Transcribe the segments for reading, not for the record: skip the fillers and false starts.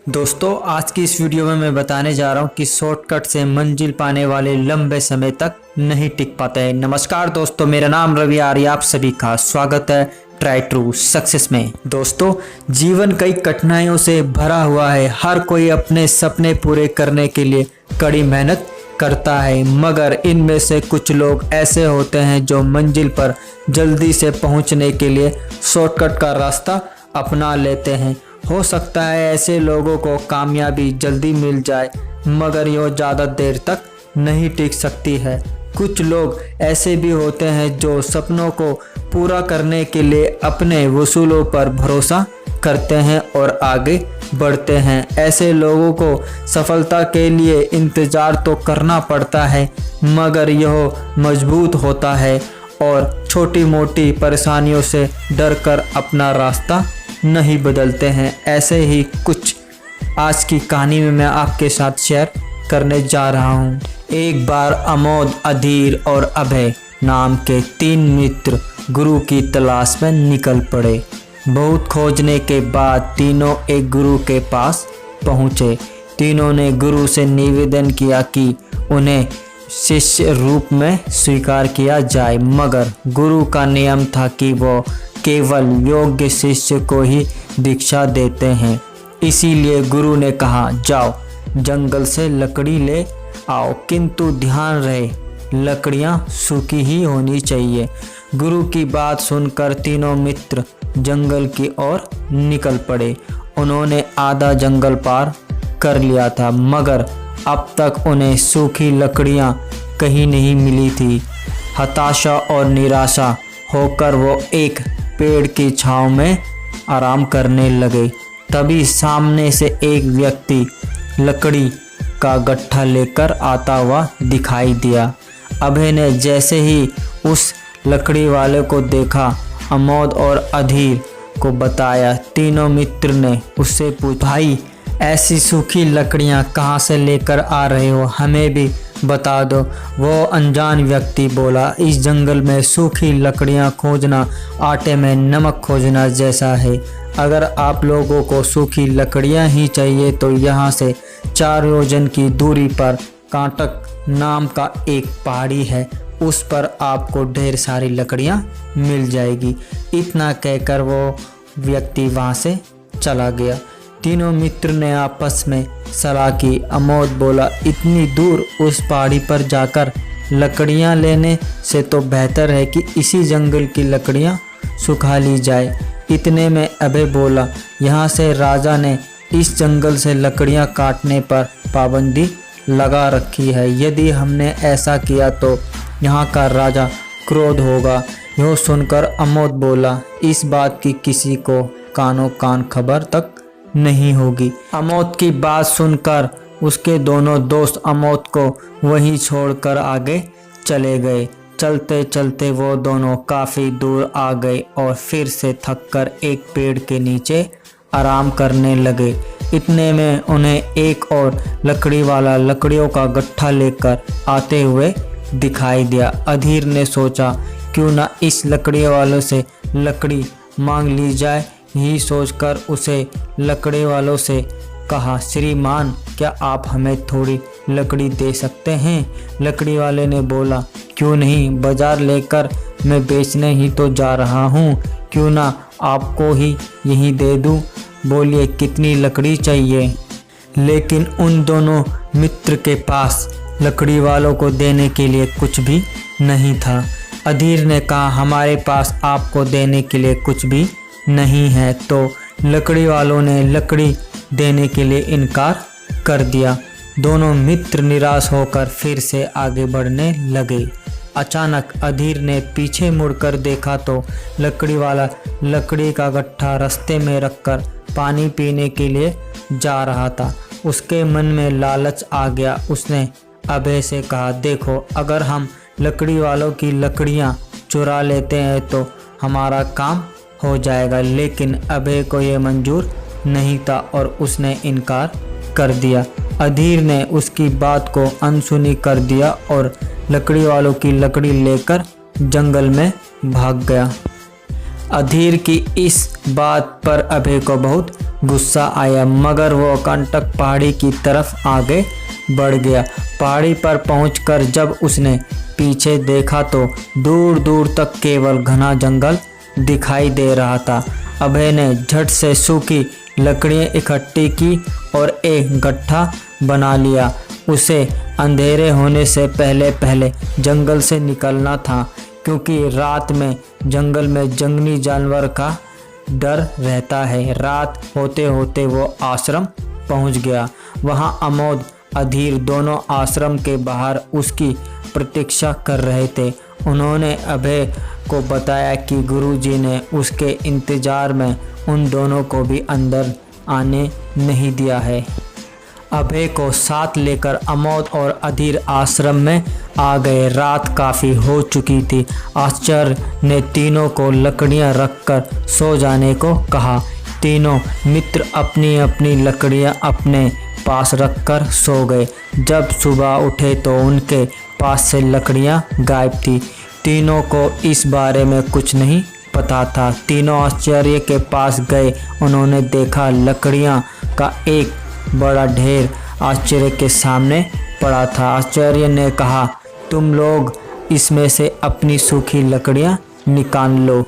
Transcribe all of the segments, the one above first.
दोस्तों आज की इस वीडियो में मैं बताने जा रहा हूं कि शॉर्टकट से मंजिल पाने वाले लंबे समय तक नहीं टिक पाते हैं। नमस्कार दोस्तों, मेरा नाम रवि आर्य, आप सभी का स्वागत है ट्राई टू सक्सेस में। दोस्तों जीवन कई कठिनाइयों से भरा हुआ है। हर कोई अपने सपने पूरे करने के लिए कड़ी मेहनत करता है, मगर इनमें से कुछ लोग ऐसे होते हैं जो मंजिल पर जल्दी से पहुंचने के लिए शॉर्टकट का रास्ता अपना लेते हैं। हो सकता है ऐसे लोगों को कामयाबी जल्दी मिल जाए, मगर यह ज़्यादा देर तक नहीं टिक सकती है। कुछ लोग ऐसे भी होते हैं जो सपनों को पूरा करने के लिए अपने वसूलों पर भरोसा करते हैं और आगे बढ़ते हैं। ऐसे लोगों को सफलता के लिए इंतज़ार तो करना पड़ता है, मगर यह मजबूत होता है और छोटी मोटी परेशानियों से डरकर अपना रास्ता नहीं बदलते हैं। ऐसे ही कुछ आज की कहानी में मैं आपके साथ शेयर करने जा रहा हूँ। एक बार अमोद, अधीर और अभय नाम के 3 मित्र गुरु की तलाश में निकल पड़े। बहुत खोजने के बाद तीनों एक गुरु के पास पहुँचे। तीनों ने गुरु से निवेदन किया कि उन्हें शिष्य रूप में स्वीकार किया जाए, मगर गुरु का नियम था कि वो केवल योग्य शिष्य को ही दीक्षा देते हैं। इसीलिए गुरु ने कहा, जाओ जंगल से लकड़ी ले आओ, किंतु ध्यान रहे लकड़ियां सूखी ही होनी चाहिए। गुरु की बात सुनकर तीनों मित्र जंगल की ओर निकल पड़े। उन्होंने आधा जंगल पार कर लिया था, मगर अब तक उन्हें सूखी लकड़ियां कहीं नहीं मिली थी। हताशा और निराशा होकर वो एक पेड़ की छांव में आराम करने लगे। तभी सामने से एक व्यक्ति लकड़ी का गट्ठा लेकर आता हुआ दिखाई दिया। अभय ने जैसे ही उस लकड़ी वाले को देखा, अमोद और अधीर को बताया। तीनों मित्र ने उससे पूछा, भाई ऐसी सूखी लकड़ियां कहाँ से लेकर आ रहे हो, हमें भी बता दो। वो अनजान व्यक्ति बोला, इस जंगल में सूखी लकड़ियां खोजना आटे में नमक खोजना जैसा है। अगर आप लोगों को सूखी लकड़ियां ही चाहिए तो यहाँ से 4 योजन की दूरी पर कांटक नाम का एक पहाड़ी है, उस पर आपको ढेर सारी लकड़ियां मिल जाएगी। इतना कहकर वो व्यक्ति वहाँ से चला गया। तीनों मित्र ने आपस में सलाह की। अमोद बोला, इतनी दूर उस पहाड़ी पर जाकर लकड़ियां लेने से तो बेहतर है कि इसी जंगल की लकड़ियां सुखा ली जाए। इतने में अभय बोला, यहाँ से राजा ने इस जंगल से लकड़ियां काटने पर पाबंदी लगा रखी है। यदि हमने ऐसा किया तो यहाँ का राजा क्रोध होगा। यह सुनकर अमोद बोला, इस बात की किसी को कानों कान खबर तक नहीं होगी। अमोद की बात सुनकर उसके दोनों दोस्त अमोद को वहीं छोड़कर आगे चले गए। चलते चलते वो दोनों काफ़ी दूर आ गए और फिर से थककर एक पेड़ के नीचे आराम करने लगे। इतने में उन्हें एक और लकड़ी वाला लकड़ियों का गट्ठा लेकर आते हुए दिखाई दिया। अधीर ने सोचा, क्यों ना इस लकड़ी वालों से लकड़ी मांग ली जाए। यही सोचकर उसे लकड़ी वालों से कहा, श्रीमान क्या आप हमें थोड़ी लकड़ी दे सकते हैं? लकड़ी वाले ने बोला, क्यों नहीं, बाजार लेकर मैं बेचने ही तो जा रहा हूँ, क्यों ना आपको ही यहीं दे दूँ। बोलिए कितनी लकड़ी चाहिए? लेकिन उन दोनों मित्र के पास लकड़ी वालों को देने के लिए कुछ भी नहीं था। अधीर ने कहा, हमारे पास आपको देने के लिए कुछ भी नहीं है। तो लकड़ी वालों ने लकड़ी देने के लिए इनकार कर दिया। दोनों मित्र निराश होकर फिर से आगे बढ़ने लगे। अचानक अधीर ने पीछे मुड़कर देखा तो लकड़ी वाला लकड़ी का गट्ठा रास्ते में रखकर पानी पीने के लिए जा रहा था। उसके मन में लालच आ गया। उसने अभय से कहा, देखो अगर हम लकड़ी वालों की लकड़ियाँ चुरा लेते हैं तो हमारा काम हो जाएगा। लेकिन अभय को यह मंजूर नहीं था और उसने इनकार कर दिया। अधीर ने उसकी बात को अनसुनी कर दिया और लकड़ी वालों की लकड़ी लेकर जंगल में भाग गया। अधीर की इस बात पर अभय को बहुत गुस्सा आया, मगर वो कंटक पहाड़ी की तरफ आगे बढ़ गया। पहाड़ी पर पहुंचकर जब उसने पीछे देखा तो दूर दूर तक केवल घना जंगल दिखाई दे रहा था। अभय ने झट से सूखी लकड़ियां इकट्ठी की और एक गट्ठा बना लिया। उसे अंधेरे होने से पहले पहले जंगल से निकलना था, क्योंकि रात में जंगल में जंगली जानवर का डर रहता है। रात होते होते वो आश्रम पहुंच गया। वहां अमोद अधीर दोनों आश्रम के बाहर उसकी प्रतीक्षा कर रहे थे। उन्होंने अभय को बताया कि गुरुजी ने उसके इंतजार में उन दोनों को भी अंदर आने नहीं दिया है। अभय को साथ लेकर अमोद और अधीर आश्रम में आ गए। रात काफ़ी हो चुकी थी। आचार्य ने तीनों को लकड़ियां रखकर सो जाने को कहा। तीनों मित्र अपनी अपनी लकड़ियां अपने पास रखकर सो गए। जब सुबह उठे तो उनके पास से लकड़ियां गायब थी। तीनों को इस बारे में कुछ नहीं पता था। तीनों आचार्य के पास गए। उन्होंने देखा लकड़ियां का एक बड़ा ढेर आचार्य के सामने पड़ा था। आचार्य ने कहा, तुम लोग इसमें से अपनी सूखी लकड़ियां निकाल लो।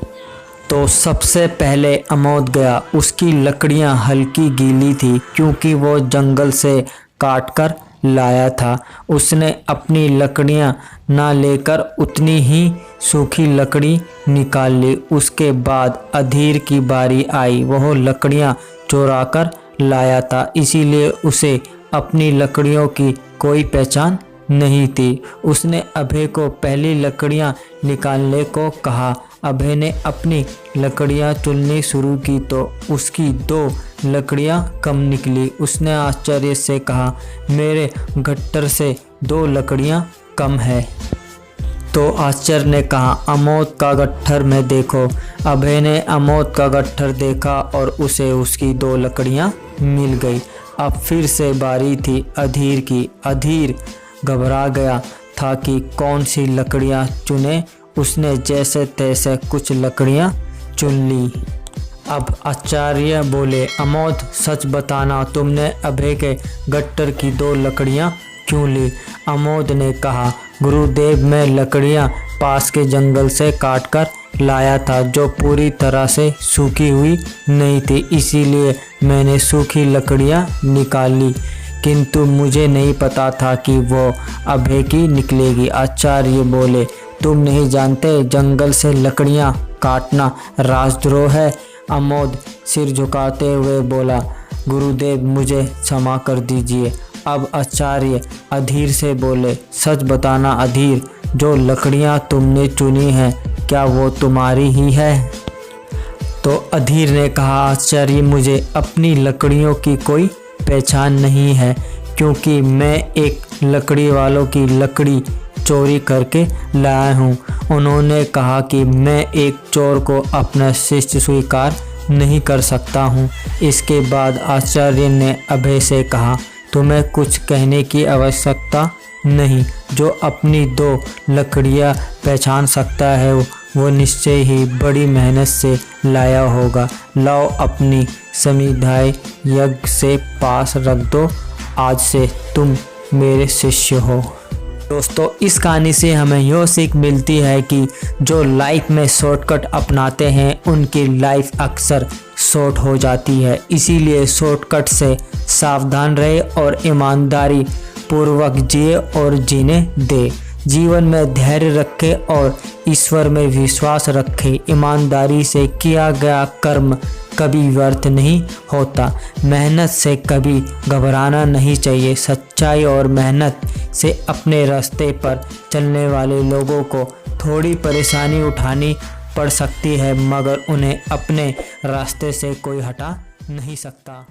तो सबसे पहले अमोद गया। उसकी लकड़ियां हल्की गीली थी, क्योंकि वो जंगल से काट कर लाया था। उसने अपनी लकड़ियां ना लेकर उतनी ही सूखी लकड़ी निकाल ली। उसके बाद अधीर की बारी आई। वह लकड़ियां चुरा कर लाया था, इसीलिए उसे अपनी लकड़ियों की कोई पहचान नहीं थी। उसने अभय को पहली लकड़ियां निकालने को कहा। अभय ने अपनी लकड़ियां चुननी शुरू की तो उसकी 2 लकड़ियां कम निकली। उसने आचार्य से कहा, मेरे गट्ठर से 2 लकड़ियां कम है। तो आचार्य ने कहा, अमोद का गट्ठर में देखो। अभय ने अमोद का गट्ठर देखा और उसे उसकी 2 लकड़ियां मिल गई। अब फिर से बारी थी अधीर की। अधीर घबरा गया था कि कौन सी लकड़ियां चुने। उसने जैसे तैसे कुछ लकड़ियां चुन ली। अब आचार्य बोले, अमोद सच बताना, तुमने अभय के गट्ठर की 2 लकड़ियां क्यों ली? अमोद ने कहा, गुरुदेव, मैं लकड़ियां पास के जंगल से काटकर लाया था, जो पूरी तरह से सूखी हुई नहीं थी, इसीलिए मैंने सूखी लकड़ियां निकाल ली, किंतु मुझे नहीं पता था कि वो अभय की निकलेगी। आचार्य बोले, तुम नहीं जानते जंगल से लकड़ियां काटना राजद्रोह है? अमोद सिर झुकाते हुए बोला, गुरुदेव, मुझे क्षमा कर दीजिए। अब आचार्य अधीर से बोले, सच बताना अधीर, जो लकड़ियां तुमने चुनी हैं क्या वो तुम्हारी ही है? तो अधीर ने कहा, आचार्य, मुझे अपनी लकड़ियों की कोई पहचान नहीं है, क्योंकि मैं एक लकड़ी वालों की लकड़ी चोरी करके लाया हूँ। उन्होंने कहा कि मैं एक चोर को अपना शिष्य स्वीकार नहीं कर सकता हूँ। इसके बाद आचार्य ने अभय से कहा, तुम्हें कुछ कहने की आवश्यकता नहीं। जो अपनी 2 लकड़ियाँ पहचान सकता है वो निश्चय ही बड़ी मेहनत से लाया होगा। लाओ, अपनी समिधाएं यज्ञ से पास रख दो। आज से तुम मेरे शिष्य हो। दोस्तों, इस कहानी से हमें यह सीख मिलती है कि जो लाइफ में शॉर्टकट अपनाते हैं उनकी लाइफ अक्सर शॉर्ट हो जाती है। इसीलिए शॉर्टकट से सावधान रहे और ईमानदारी पूर्वक जिए और जीने दे। जीवन में धैर्य रखे और ईश्वर में विश्वास रखे। ईमानदारी से किया गया कर्म कभी व्यर्थ नहीं होता। मेहनत से कभी घबराना नहीं चाहिए। सच्चाई और मेहनत से अपने रास्ते पर चलने वाले लोगों को थोड़ी परेशानी उठानी पड़ सकती है, मगर उन्हें अपने रास्ते से कोई हटा नहीं सकता।